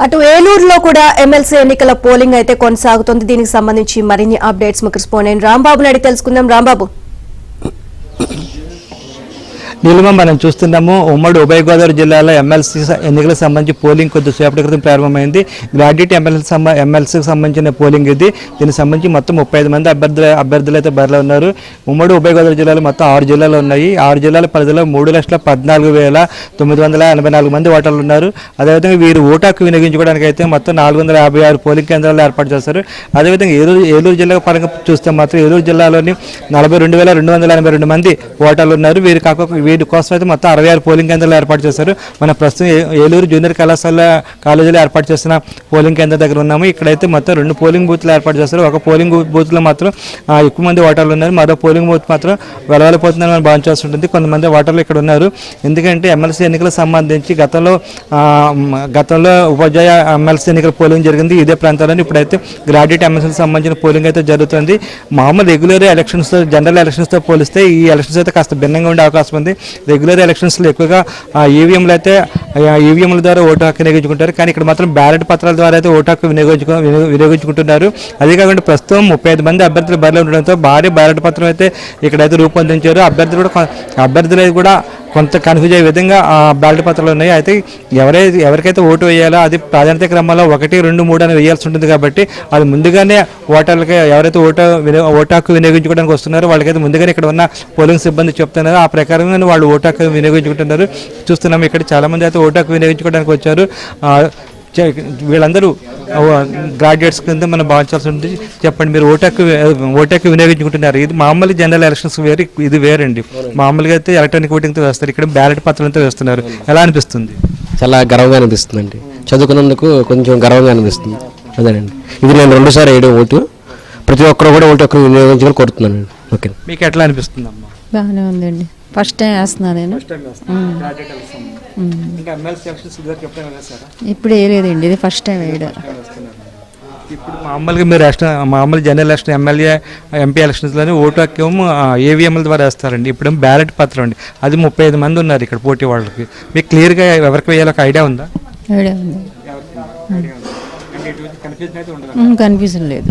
అటు ఏలూరులో కూడా ఎమ్మెల్సీ ఎన్నికల పోలింగ్ అయితే కొనసాగుతోంది. దీనికి సంబంధించి మరిన్ని అప్డేట్స్ మా కరెస్పాండెంట్ రాంబాబుని అడిగి తెలుసుకుందాం. రాంబాబు, నీలిమ, మనం చూస్తున్నాము ఉమ్మడి ఉభయ గోదావరి జిల్లాలో ఎమ్మెల్సీ ఎన్నికలకు సంబంధించి పోలింగ్ కొద్దిసేపటి క్రితం ప్రారంభమైంది. గ్రాడ్యుయేట్ ఎమ్మెల్సీకి సంబంధించిన పోలింగ్ ఇది. దీనికి సంబంధించి మొత్తం 35 మంది అభ్యర్థులు అయితే బరిలో ఉన్నారు. ఉమ్మడి ఉభయ గోదావరి జిల్లాలో మొత్తం 6 జిల్లాలు ఉన్నాయి. 6 జిల్లాల పరిధిలో 3,14,984 మంది ఓటర్లు ఉన్నారు. అదేవిధంగా వీరు ఓటు హక్కు వినియోగించుకోవడానికి అయితే మొత్తం 456 పోలింగ్ కేంద్రాలు ఏర్పాటు చేస్తారు. అదేవిధంగా ఏలూరు జిల్లా పరంగా చూస్తే మాత్రం ఏలూరు జిల్లాలోని 42,282 మంది ఓటర్లు ఉన్నారు. వీరి కోసం అయితే మొత్తం 66 పోలింగ్ కేంద్రాలు ఏర్పాటు చేశారు. మన ప్రస్తుతం ఏలూరు జూనియర్ కాలేజీలో ఏర్పాటు చేసిన పోలింగ్ కేంద్రం దగ్గర ఉన్నాము. ఇక్కడైతే మొత్తం 2 పోలింగ్ బూత్లు ఏర్పాటు చేస్తారు. ఒక పోలింగ్ బూత్లో మాత్రం ఎక్కువ మంది ఓటర్లు ఉన్నారు. మరో పోలింగ్ బూత్ మాత్రం వెలవెలిపోతుందని మనం భావించాల్సి ఉంటుంది. కొంతమంది ఓటర్లు ఇక్కడ ఉన్నారు. ఎందుకంటే ఎమ్మెల్సీ ఎన్నికలకు సంబంధించి గతంలో ఉపాధ్యాయ ఎమ్మెల్సీ ఎన్నికల పోలింగ్ జరిగింది ఇదే ప్రాంతాల్లో. ఇప్పుడైతే గ్రాడ్యుయేట్ ఎమ్మెల్సీకి సంబంధించిన పోలింగ్ అయితే జరుగుతుంది. మామూలు రెగ్యులర్ ఎలక్షన్స్తో జనరల్ ఎలక్షన్స్తో పోలిస్తే ఈ ఎలక్షన్స్ అయితే కాస్త భిన్నంగా ఉండే అవకాశం ఉంది. రెగ్యులర్ ఎలక్షన్స్లో ఎక్కువగా ఈవీఎంల ద్వారా ఓటు హక్కు వినియోగించుకుంటారు. కానీ ఇక్కడ మాత్రం బ్యాలెట్ పత్రాల ద్వారా అయితే ఓటు హక్కు వినియోగించుకుంటున్నారు. అదే కాకుండా ప్రస్తుతం 35 మంది అభ్యర్థులు బరిలో ఉండడంతో భారీ బ్యాలెట్ పత్రం అయితే ఇక్కడైతే రూపొందించారు. అభ్యర్థులు కూడా కొంత కన్ఫ్యూజ్ అయ్యే విధంగా బ్యాలెట్ పత్రాలు ఉన్నాయి. అయితే ఎవరికైతే ఓటు వేయాలో అది ప్రాధాన్యత క్రమంలో 1, 2, 3 అని వేయాల్సి ఉంటుంది. కాబట్టి అది ముందుగానే ఓటర్లకి ఎవరైతే ఓటు హక్కు వినియోగించుకోవడానికి వస్తున్నారో వాళ్ళకైతే ముందుగానే ఇక్కడ ఉన్న పోలింగ్ సిబ్బంది చెప్తున్నారు. ఆ ప్రకారంగా వాళ్ళు ఓటు హక్కు వినియోగించుకుంటున్నారు. చూస్తున్నాము ఇక్కడ చాలామంది అయితే ఓటు హక్కు వినియోగించుకోవడానికి వచ్చారు. వీళ్ళందరూ గ్రాడ్యుయేట్స్ కింద మనం భావించాల్సి ఉంటుంది. చెప్పండి, మీరు ఓటు హక్కు వినియోగించుకుంటున్నారు. ఇది మామూలు జనరల్ ఎలక్షన్స్ వేరు, ఇది వేరండి. మామూలుగా అయితే ఎలక్ట్రానిక్ ఓటింగ్తో వేస్తారు, ఇక్కడ బ్యాలెట్ పత్రంతో వేస్తున్నారు. ఎలా అనిపిస్తుంది? చాలా గర్వంగా అనిపిస్తుంది అండి. చదువుకున్నందుకు కొంచెం గర్వంగా అనిపిస్తుంది. అదేనండి, ఇది నేను 2 సార్లు వేయడం ఓటు. ప్రతి ఒక్కరు కూడా ఓటు హక్కు వినియోగించుకొని కోరుతున్నాను. ఓకే, మీకు ఎట్లా అనిపిస్తుంది అమ్మా? బాగానే ఉందండి. ఫస్ట్ టైం వేస్తున్నా నేను. ఇప్పుడు వేయలేదండి, ఇది ఫస్ట్ టైం వేయడం. ఇప్పుడు మామూలుగా మీరు మామూలు జనరల్ ఎలక్షన్ ఎమ్మెల్యే ఎంపీ ఎలక్షన్స్లోనే ఓటు హక్కు ఏవిఎంల ద్వారా వేస్తారండి. ఇప్పుడు బ్యాలెట్ పత్రం అండి, అది 35 మంది ఉన్నారు ఇక్కడ పోటీ వాళ్ళకి. మీకు క్లియర్గా ఎవరికి వేయాలో ఒక ఐడియా ఉందా? ఐడియా ఉంది, కన్ఫ్యూజన్ లేదు.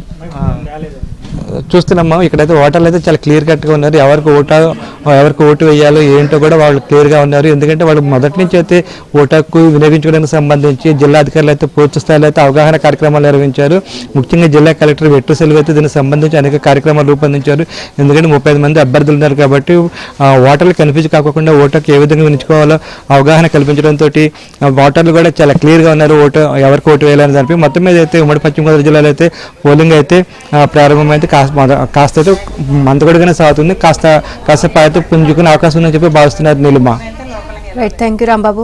చూస్తున్నాము ఇక్కడైతే ఓటర్లు అయితే చాలా క్లియర్ కట్గా ఉన్నారు. ఎవరికి ఓటు వేయాలో ఏంటో కూడా వాళ్ళు క్లియర్గా ఉన్నారు. ఎందుకంటే వాళ్ళు మొదటి నుంచి అయితే ఓటు హక్కు వినియోగించుకోవడానికి సంబంధించి జిల్లా అధికారులు అయితే పూర్తి స్థాయిలో అయితే అవగాహన కార్యక్రమాలు నిర్వహించారు. ముఖ్యంగా జిల్లా కలెక్టర్ వెట్టు సెలవు అయితే దీనికి సంబంధించి అనేక కార్యక్రమాలు రూపొందించారు. ఎందుకంటే 35 మంది అభ్యర్థులు ఉన్నారు కాబట్టి ఓటర్లు కన్ఫ్యూజ్ కాకుండా ఓటు హక్కు ఏ విధంగా వినియోగించుకోవాలో అవగాహన కల్పించడంతో ఓటర్లు కూడా చాలా క్లియర్గా ఉన్నారు ఎవరికి ఓటు వేయాలని దానిపై. మొత్తం మీద అయితే ఉమ్మడి పశ్చిమ గోదావరి జిల్లాలో అయితే పోలింగ్ అయితే ప్రారంభమైతే కాస్త అయితే మందకొడిగానే సాగుతుంది. కాసేపు అయితే పుంజుకునే అవకాశం ఉందని చెప్పి భావిస్తున్నారు. Neelima. Right, thank you Rambabu.